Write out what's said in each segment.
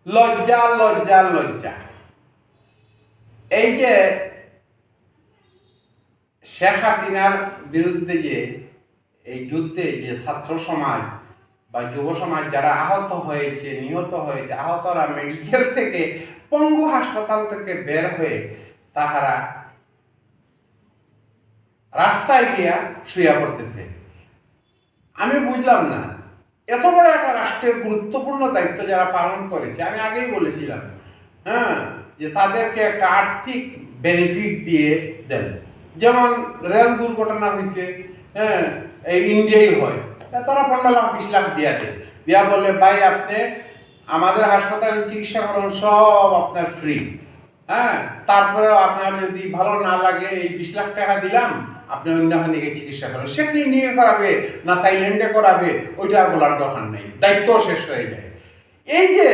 লজ্জা লজ্জা লজ্জা। এই যে শেখ হাসিনার বিরুদ্ধে যে এই যুদ্ধে যে ছাত্র সমাজ বা যুব সমাজ যারা আহত হয়েছে, নিহত হয়েছে, আহতরা মেডিকেল থেকে, পঙ্গু হাসপাতাল থেকে বের হয়ে তাহারা রাস্তায় গিয়া শুয়ে পড়তেছে। আমি বুঝলাম না, এত বড় একটা রাষ্ট্রের গুরুত্বপূর্ণ দায়িত্ব যারা পালন করেছে, আমি আগেই বলেছিলাম যে তাদেরকে একটা আর্থিক বেনিফিট দিয়ে দেন। যেমন রেল দুর্ঘটনা হয়েছে, এই ইন্ডিয়াই হয়, তারা 15 লাখ 20 লাখ দিয়া দেয়, দিয়া বলে ভাই আপনি আমাদের হাসপাতালে চিকিৎসা করুন, সব আপনার ফ্রি। তারপরেও আপনার যদি ভালো না লাগে এই 20 লাখ টাকা দিলাম, আপনি অন্যখানে গিয়ে চিকিৎসা করেন। সেখানে নিয়ে করাবে না থাইল্যান্ডে করাবে, ওইটা আর বলার দরকার নেই, দায়িত্ব শেষ হয়ে যায়। এই যে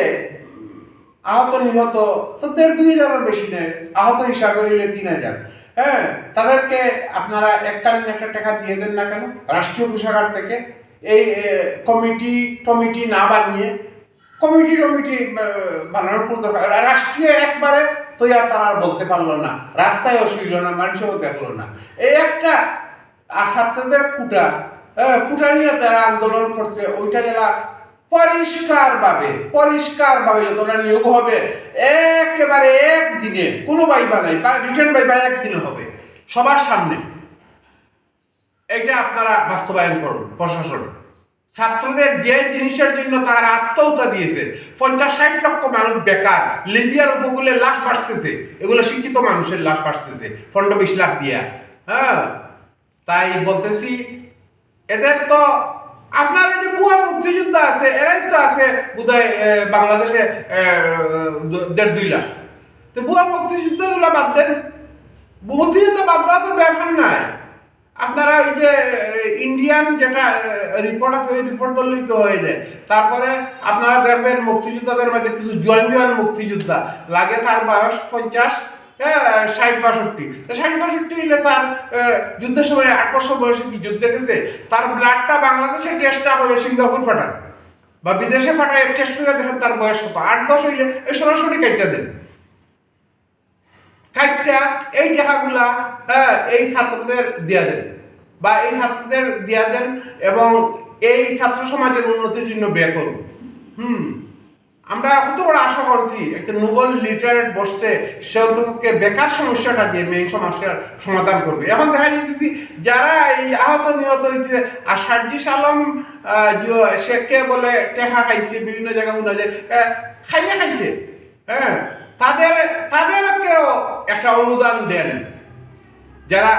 আহত নিহত তো 1,500-2,000-এর বেশি নেয়, আহত হিসাবে হইলে 3,000। তাদেরকে আপনারা এককালীন একটা টাকা দিয়ে দেন না কেন রাষ্ট্রীয় কোষাগার থেকে? এই কমিটি না বানিয়ে কমিটি বানানোর কোনো দরকার, রাষ্ট্রীয় একবারে তো আর তারা আর বলতে পারলো না, রাস্তায়ও শুইল না, মানুষও দেখলো না। এই একটা আর ছাত্রদের কুটা নিয়ে তারা আন্দোলন করছে, ওইটা যারা পরিষ্কারভাবে যতটা নিয়োগ হবে একেবারে একদিনে, কোনো বাইবা নাই বা রিটার্ন বাইবা একদিনে হবে সবার সামনে। এইটা আপনারা বাস্তবায়ন করুন প্রশাসন। ছাত্রদের যে জিনিসের জন্য তারা আত্মহত্যা দিয়েছে, 50-60 লক্ষ মানুষ বেকার, লিবিয়ার উপকূলে লাশ ভাসতেছে, এগুলো শিক্ষিত মানুষের লাশ ভাসতেছে 15-20 লাখ দিয়া। তাই বলতেছি, এদের তো আপনার এই যে ভুয়া মুক্তিযোদ্ধা আছে, এরাই তো আছে বোধহয় বাংলাদেশে 1.5-2 লাখ। তো ভুয়া মুক্তিযুদ্ধগুলো বাদ দেন, মুক্তিযুদ্ধ বাদ দেওয়া তো ব্যাপার নাই। আপনারা ওই যে ইন্ডিয়ান যেটা রিপোর্ট আছে, ওই রিপোর্ট ধরলেই তো হয়ে যায়। তারপরে আপনারা দেখবেন মুক্তিযোদ্ধাদের মধ্যে কিছু জোয়ান মুক্তিযোদ্ধা লাগে, তার বয়স 50, 60-62। 60-62 হলে তার যুদ্ধের সময় 8 বছর বয়সে কি যুদ্ধে গেছে, তার ব্লাডটা বাংলাদেশে টেস্ট না হবে সিঙ্গাপুর ফাটান বা বিদেশে ফাটায় টেস্ট করে দেখেন তার বয়স কত। 8-10 হইলে এই সরাসরি কাইটা দেন, এই টাকাগুলা এই ছাত্রদের দিয়া দেন বা এই ছাত্রদের দিয়া দেন এবং এই ছাত্র সমাজের উন্নতির জন্য ব্যয় করুন। আমরা কত বড় আশা করছি একটা নোবেল লিটারেট বসছে, সে অন্তপক্ষে বেকার সমস্যাটা যে মেইন সমস্যার সমাধান করবে। এখন দেখা যাইতেছি যারা এই আহত নিহত হয়েছে, আর সার্জিস আলম শেখকে বলে টেকা খাইছে, বিভিন্ন জায়গায় মনে হয় খাইছে, তাদেরকেও একটা অনুদান দেন। যারা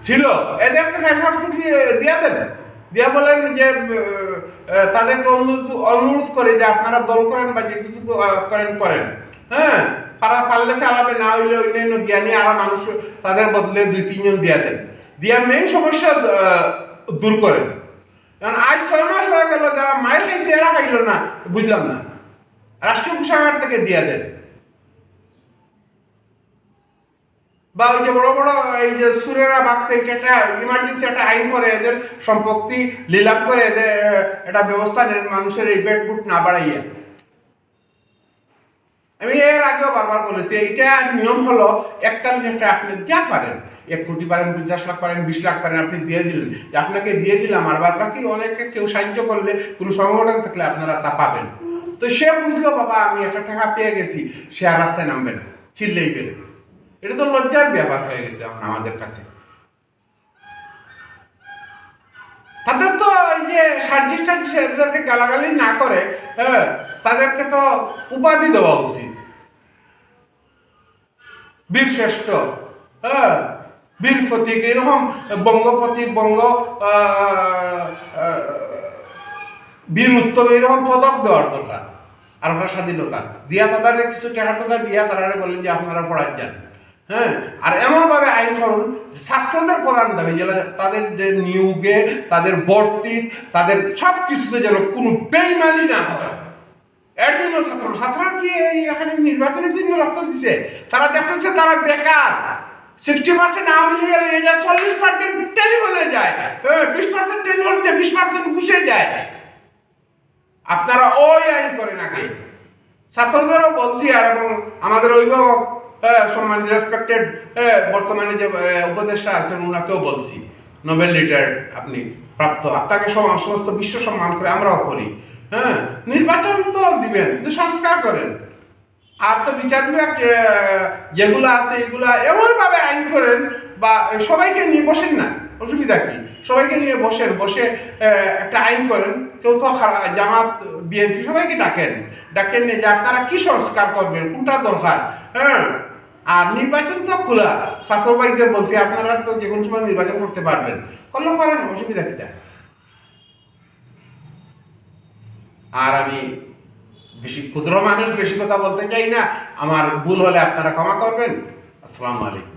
ছিল এদেরকে 4-5 কোটি দিয়ে দেন, দিয়ে বলেন যে তাদেরকে অনুরোধ করে যে আপনারা দল করেন বা যে কিছু করেন, পারলে চালাবে, না হইলে অন্যান্য জ্ঞানী আরো মানুষ তাদের বদলে 2-3 জন দিয়ে দেন, দিয়ে মেইন সমস্যা দূর করেন। কারণ আজ 6 মাস হয়ে গেল, যারা মায়ের খাইছে এরা খাইল না, বুঝলাম না, রাষ্ট্রীয় কোষাগার থেকে দিয়ে দেন। বা ওই যে বড় বড় এই যে সুরেরা বাক্সে একটা ইমার্জেন্সি একটা আইন করে এদের সম্পত্তি লিলাম করে এদের একটা ব্যবস্থা নেন, মানুষের এই বেড বুট না বাড়াইয়া। আমি এর আগেও বারবার বলেছি, এইটা নিয়ম হলো এককালীন একটা, আপনি যা পারেন 1 কোটি পারেন, 50 লাখ পারেন, 20 লাখ পারেন, আপনি দিয়ে দিলেন, যে আপনাকে দিয়ে দিলাম, আর বাদ বাকি অনেকে কেউ সাহায্য করলে কোনো সংগঠন থাকলে আপনারা তা পাবেন। তো সে বুঝলো বাবা আমি একটা টাকা পেয়ে গেছি, সে আর রাস্তায় নামবে না, চিল্লেই পেলে। এটা তো লজ্জার ব্যাপার হয়ে গেছে এখন আমাদের কাছে। তাদের তো এই যে সার্জিস এদেরকে গালাগালি না করে তাদেরকে তো উপাধি দেওয়া উচিত, বীর শ্রেষ্ঠ, বীর প্রতীক, এরকম বঙ্গ প্রতীক, বঙ্গ বীর উত্তম, এরকম পদক দেওয়ার দরকার। আর ওটা স্বাধীনতা দিয়া তাদের কিছু টাকা দিয়া তারা বলেন যে আপনারা পড়ার যান। আর এমনভাবে আইন করুন ছাত্রদের প্রধান দাবি যেন তাদের যে নিয়োগে, তাদের ভর্তি, তাদের সব কিছুতে যেন কোনো বেইমানি না হয়। এর জন্য ছাত্ররা কি এখানে নির্বাচনের জন্য রক্ত দিছে? তারা দেখতেছে তারা বেকার, 60% আওয়ামী লীগের হয়ে যায়, 40% টেলিফোনে যায়, 20% টেলিফোন যায়, 20% ঘুষে যায়। আপনারা ওই আইন করেন আগে, ছাত্রদেরও বলছি আর এবং আমাদের অভিভাবক সম্মানিত রেসপেক্টেড বর্তমানে যে উপদেষ্টা আছেন ওনাকেও বলছি, নোবেল লিটার আপনি প্রাপ্ত, আপনাকে সমস্ত বিশ্ব সম্মান করে আমরাও করি। হ্যাঁ, নির্বাচন তো দিবেন, কিন্তু সংস্কার করেন। আর তো বিচার বিভাগ যেগুলো আছে এগুলা এমনভাবে আইন করেন, বা সবাইকে নিয়ে বসেন না, অসুবিধা কি, সবাইকে নিয়ে বসে একটা আইন করেন। কেউ তো জামাত বিএনপি সবাইকে ডাকেন নিয়ে যে আপনারা কি সংস্কার করবেন, কোনটা দরকার। হ্যাঁ, আর নির্বাচন তো খোলা, ছাত্রবাহীদের বলছি আপনারা তো যে কোনো সময় নির্বাচন করতে পারবেন, করেন, অসুবিধা কিটা। আর আমি বেশি ক্ষুদ্র মানুষ, বেশি কথা বলতে চাই না, আমার ভুল হলে আপনারা ক্ষমা করবেন। আসসালামু আলাইকুম।